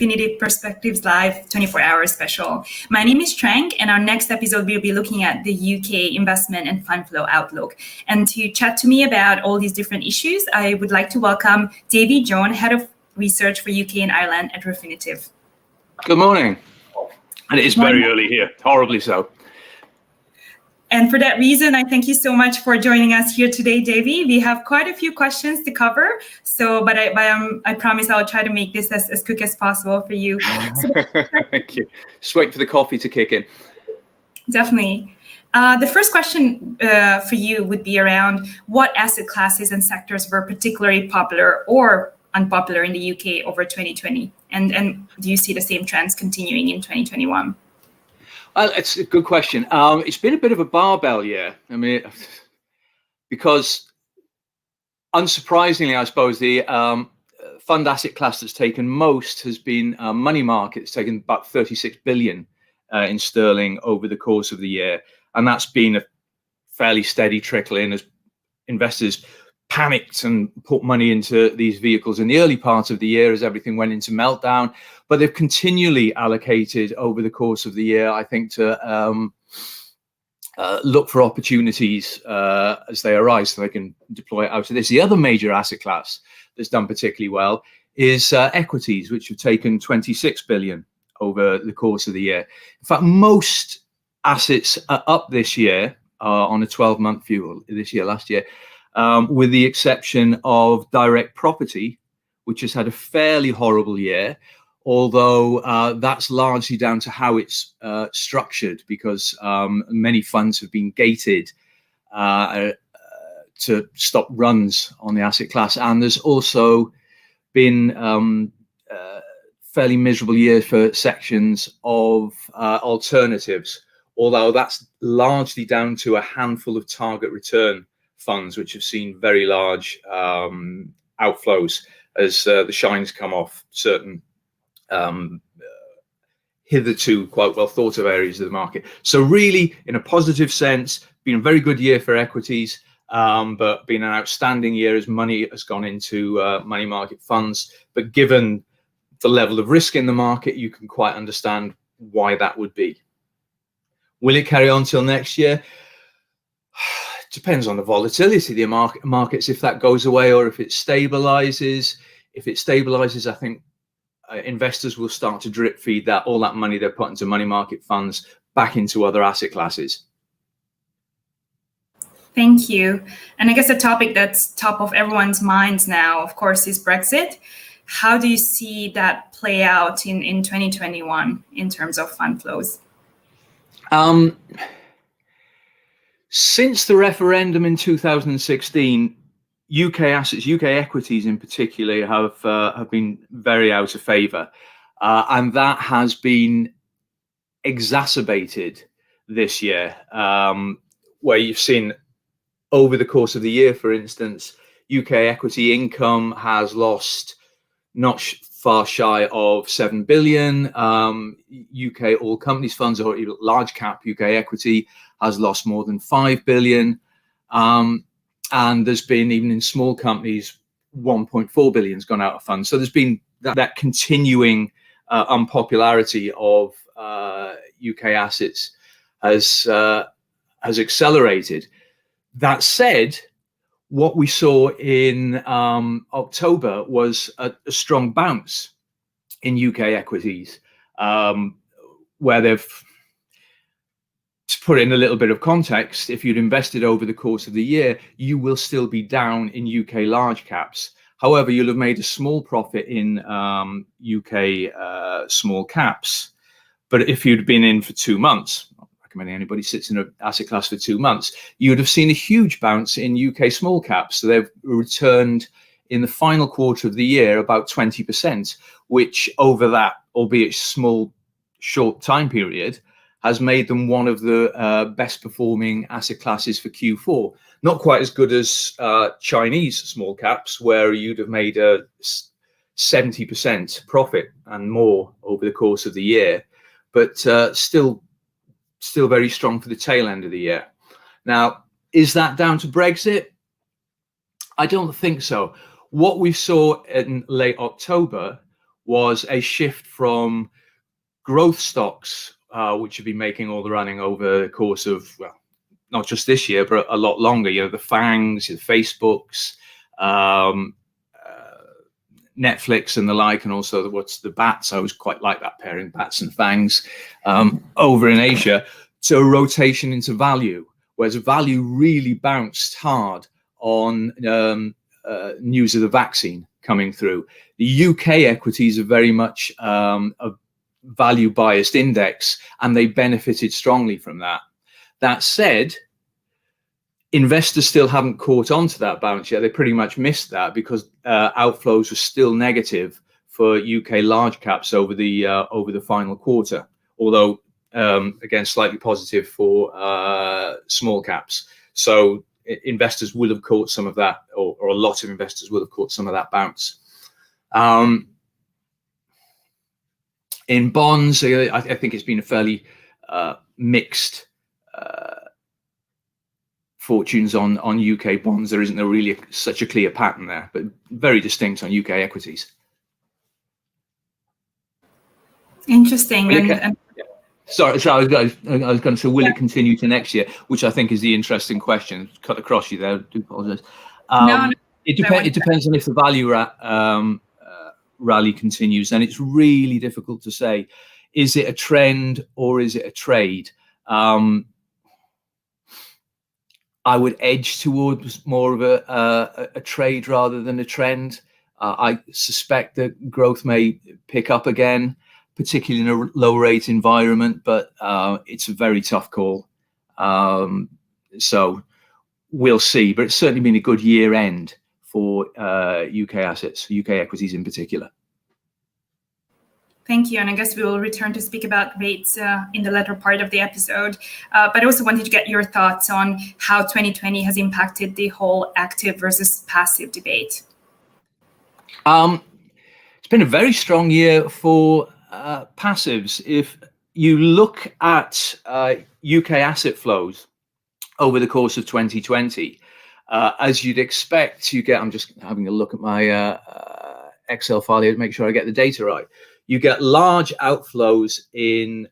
Definitive Perspectives Live 24-hour special. My name is Trang, and our next episode we'll be looking at the UK investment and fund flow outlook. And to chat to me about all these different issues, I would like to welcome Dewi John, Head of Research for UK and Ireland at Refinitiv. Good morning. And it is very early here, horribly so. And for that reason, I thank you so much for joining us here today, Dewi. We have quite a few questions to cover, but I promise I'll try to make this as quick as possible for you. Thank you. Just wait for the coffee to kick in. Definitely. The first question for you would be around what asset classes and sectors were particularly popular or unpopular in the UK over 2020? And do you see the same trends continuing in 2021? Well, it's a good question. It's been a bit of a barbell year. I mean, because unsurprisingly, I suppose the fund asset class that's taken most has been money markets, taken about 36 billion in sterling over the course of the year. And that's been a fairly steady trickle in as investors panicked and put money into these vehicles in the early part of the year as everything went into meltdown. But they've continually allocated over the course of the year, I think, to look for opportunities as they arise so they can deploy it out of this. The other major asset class that's done particularly well is equities, which have taken 26 billion over the course of the year. In fact, most assets are up this year on a 12-month view, this year, last year, with the exception of direct property, which has had a fairly horrible year, although that's largely down to how it's structured, because many funds have been gated to stop runs on the asset class. And there's also been fairly miserable year for sections of alternatives, although that's largely down to a handful of target return funds, which have seen very large outflows as the shines come off certain hitherto quite well thought of areas of the market. So really, in a positive sense, been a very good year for equities, but been an outstanding year as money has gone into money market funds. But given the level of risk in the market, you can quite understand why that would be. Will it carry on till next year? Depends on the volatility of the markets, if that goes away or if it stabilizes. If it stabilizes, I think investors will start to drip feed all that money they're putting into money market funds back into other asset classes. Thank you. And I guess a topic that's top of everyone's minds now, of course, is Brexit. How do you see that play out in 2021 in terms of fund flows? Since the referendum in 2016, UK assets, UK equities in particular, have been very out of favour, and that has been exacerbated this year, where you've seen over the course of the year, for instance, UK equity income has lost not far shy of 7 billion. UK all companies funds or even large cap UK equity has lost more than 5 billion. And there's been, even in small companies, 1.4 billion has gone out of funds. So there's been that continuing unpopularity of UK assets has accelerated. That said, what we saw in October was a strong bounce in UK equities, where they've, to put in a little bit of context, if you'd invested over the course of the year, you will still be down in UK large caps. However, you'll have made a small profit in UK small caps. But if you'd been in for 2 months, not recommending anybody sits in an asset class for 2 months, you would have seen a huge bounce in UK small caps. So they've returned in the final quarter of the year about 20%, which over that, albeit small, short time period, has made them one of the best performing asset classes for Q4. Not quite as good as Chinese small caps, where you'd have made a 70% profit and more over the course of the year, but still very strong for the tail end of the year. Now, is that down to Brexit? I don't think so. What we saw in late October was a shift from growth stocks, which have been making all the running over the course of, well, not just this year, but a lot longer. You know, the FANGs, the Facebooks, Netflix and the like, and also the BATs. I always quite like that pairing, BATs and FANGs, over in Asia. So a rotation into value, whereas value really bounced hard on news of the vaccine coming through. The UK equities are very much a value biased index, and they benefited strongly from that. That said, investors still haven't caught on to that bounce yet. They pretty much missed that because outflows were still negative for UK large caps over the final quarter, although again slightly positive for small caps. So investors will have caught some of that, or a lot of investors will have caught some of that bounce. In bonds, I think it's been a fairly mixed fortunes on UK bonds. There isn't really such a clear pattern there, but very distinct on UK equities. Interesting. Sorry, I was going to say, will it continue to next year? Which I think is the interesting question. Cut across you there. I do apologize. No, it depends on if the value rally continues, and it's really difficult to say. Is it a trend or is it a trade? I would edge towards more of a trade rather than a trend. I suspect that growth may pick up again, particularly in a low rate environment, but it's a very tough call. So we'll see, but it's certainly been a good year end for UK assets, UK equities in particular. Thank you. And I guess we will return to speak about rates in the latter part of the episode. But I also wanted to get your thoughts on how 2020 has impacted the whole active versus passive debate. It's been a very strong year for passives. If you look at UK asset flows over the course of 2020, as you'd expect, I'm just having a look at my Excel file here to make sure I get the data right. You get large outflows in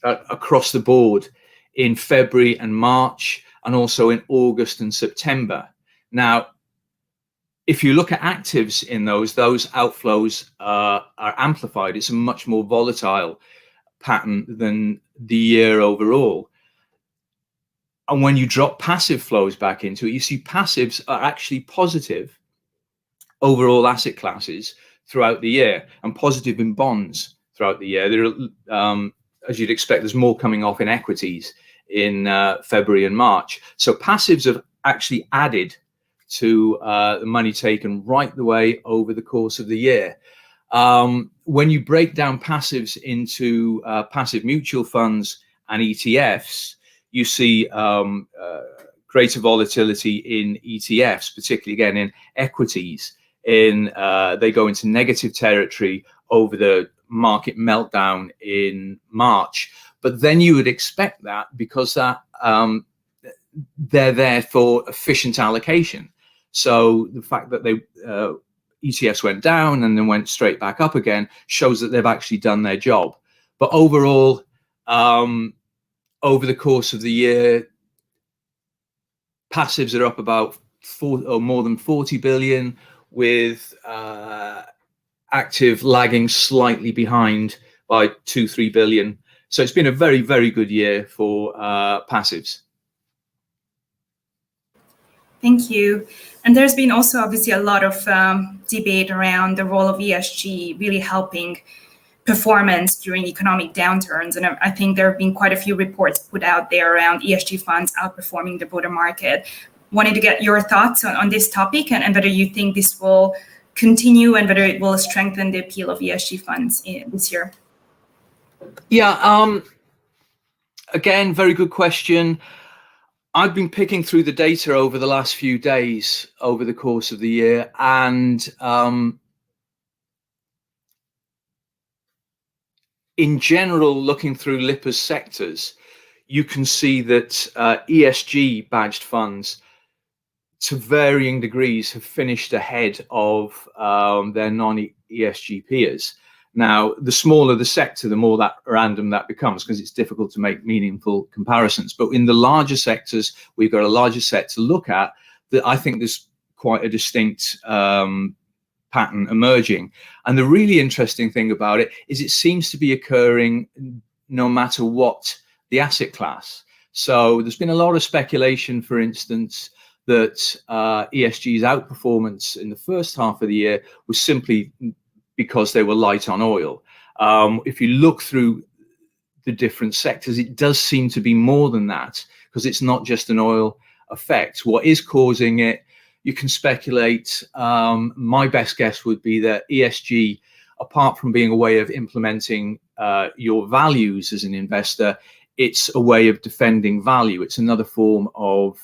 across the board in February and March, and also in August and September. Now, if you look at actives in those outflows are amplified. It's a much more volatile pattern than the year overall. And when you drop passive flows back into it, you see passives are actually positive overall asset classes throughout the year, and positive in bonds throughout the year. There are, as you'd expect, there's more coming off in equities in February and March. So passives have actually added to the money taken right the way over the course of the year. When you break down passives into passive mutual funds and ETFs, you see greater volatility in ETFs, particularly again in equities. They go into negative territory over the market meltdown in March, but then you would expect that because that they're there for efficient allocation. So the fact that ETFs went down and then went straight back up again shows that they've actually done their job. But overall, over the course of the year, passives are up about more than 40 billion, with active lagging slightly behind by 2-3 billion. So it's been a very, very good year for passives. Thank you. And there's been also obviously a lot of debate around the role of ESG really helping performance during economic downturns. And I think there have been quite a few reports put out there around ESG funds outperforming the broader market. Wanted to get your thoughts on this topic, and whether you think this will continue and whether it will strengthen the appeal of ESG funds this year. Yeah, again, very good question. I've been picking through the data over the last few days over the course of the year, and in general, looking through Lipper's sectors, you can see that ESG badged funds to varying degrees, have finished ahead of their non-ESG peers. Now, the smaller the sector, the more that random that becomes, because it's difficult to make meaningful comparisons. But in the larger sectors, we've got a larger set to look at. That I think there's quite a distinct pattern emerging. And the really interesting thing about it is it seems to be occurring no matter what the asset class. So there's been a lot of speculation, for instance, that ESG's outperformance in the first half of the year was simply because they were light on oil. If you look through the different sectors, it does seem to be more than that, because it's not just an oil effect. What is causing it, you can speculate. My best guess would be that ESG, apart from being a way of implementing your values as an investor, it's a way of defending value. It's another form of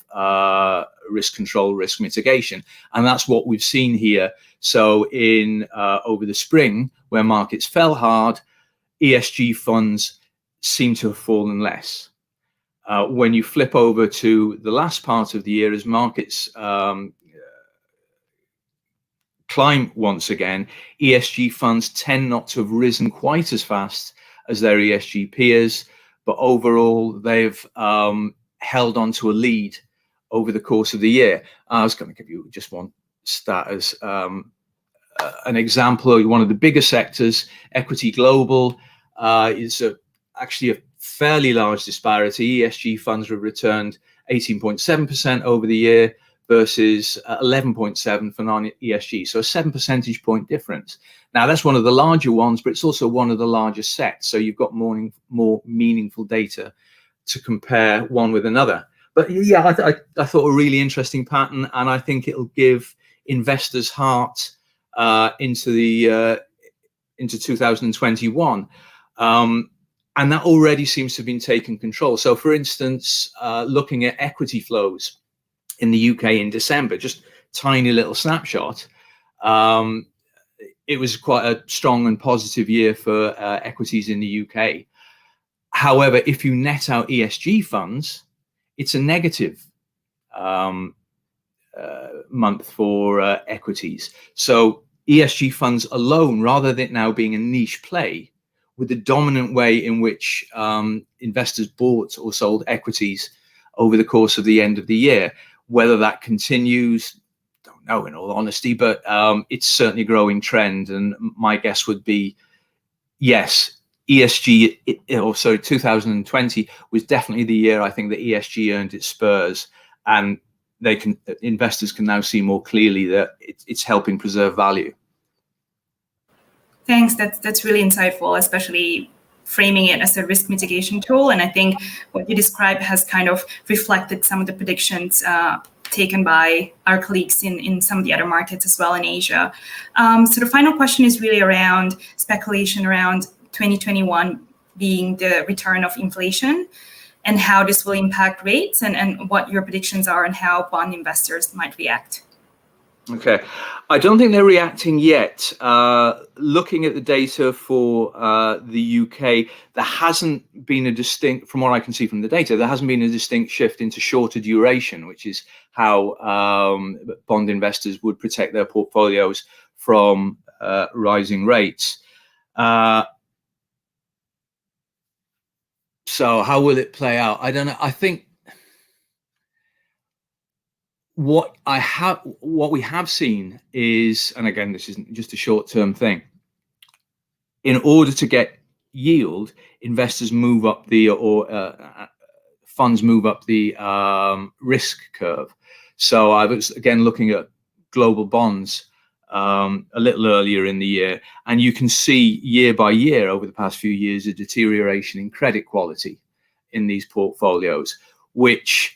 risk control, risk mitigation. And that's what we've seen here. So in over the spring, where markets fell hard, ESG funds seem to have fallen less. When you flip over to the last part of the year, as markets climb once again, ESG funds tend not to have risen quite as fast as their ESG peers, but overall they've held on to a lead over the course of the year. I was going to give you just one stat as an example. One of the bigger sectors, equity global, is actually a fairly large disparity. ESG funds have returned 18.7% over the year versus 11.7% for non-ESG. So a 7 percentage point difference. Now that's one of the larger ones, but it's also one of the largest sets. So you've got more meaningful data to compare one with another. But yeah, I thought a really interesting pattern, and I think it'll give investors heart into 2021. And that already seems to have been taking control. So for instance, looking at equity flows in the UK in December, just tiny little snapshot, it was quite a strong and positive year for equities in the UK. However, if you net out ESG funds, it's a negative month for equities. So ESG funds alone, rather than it now being a niche play, with the dominant way in which investors bought or sold equities over the course of the end of the year. Whether that continues, don't know in all honesty, but it's certainly a growing trend. And my guess would be, yes, ESG, also 2020 was definitely the year I think that ESG earned its spurs, and investors can now see more clearly that it's helping preserve value. Thanks. That's really insightful, especially framing it as a risk mitigation tool. And I think what you described has kind of reflected some of the predictions taken by our colleagues in some of the other markets as well in Asia. So the final question is really around speculation around 2021 being the return of inflation, and how this will impact rates, and what your predictions are and how bond investors might react. Okay, I don't think they're reacting yet. Looking at the data for the UK, there hasn't been a distinct, from what I can see from the data, there hasn't been a distinct shift into shorter duration, which is how bond investors would protect their portfolios from rising rates. So how will it play out? I don't know. I think what we have seen is, and again, this isn't just a short-term thing, in order to get yield, investors move up funds move up the risk curve. So I was again looking at global bonds a little earlier in the year, and you can see year by year over the past few years a deterioration in credit quality in these portfolios, which,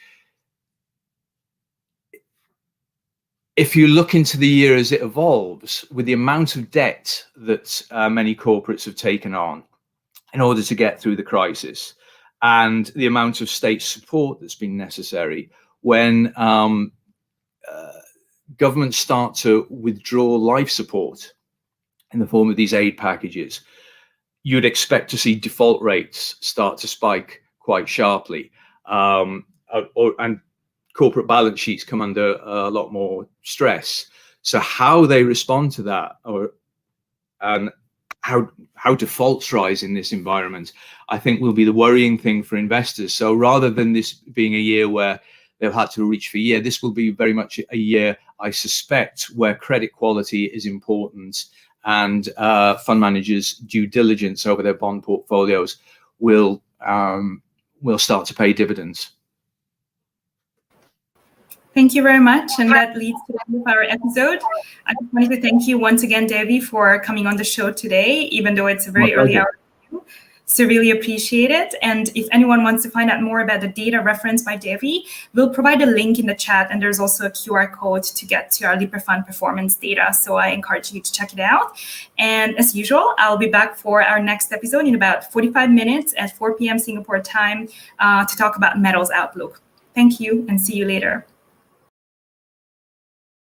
if you look into the year as it evolves, with the amount of debt that many corporates have taken on in order to get through the crisis, and the amount of state support that's been necessary, when governments start to withdraw life support in the form of these aid packages, you'd expect to see default rates start to spike quite sharply, and corporate balance sheets come under a lot more stress. So how they respond to that, and how defaults rise in this environment, I think will be the worrying thing for investors. So rather than this being a year where they've had to reach for a year, this will be very much a year, I suspect, where credit quality is important, and fund managers' due diligence over their bond portfolios will start to pay dividends. Thank you very much. And that leads to the end of our episode. I just wanted to thank you once again, Dewi, for coming on the show today, even though it's a very early hour. So really appreciate it. And if anyone wants to find out more about the data referenced by Dewi, we'll provide a link in the chat. And there's also a QR code to get to our Libra Fund performance data. So I encourage you to check it out. And as usual, I'll be back for our next episode in about 45 minutes at 4 p.m. Singapore time to talk about metals outlook. Thank you and see you later.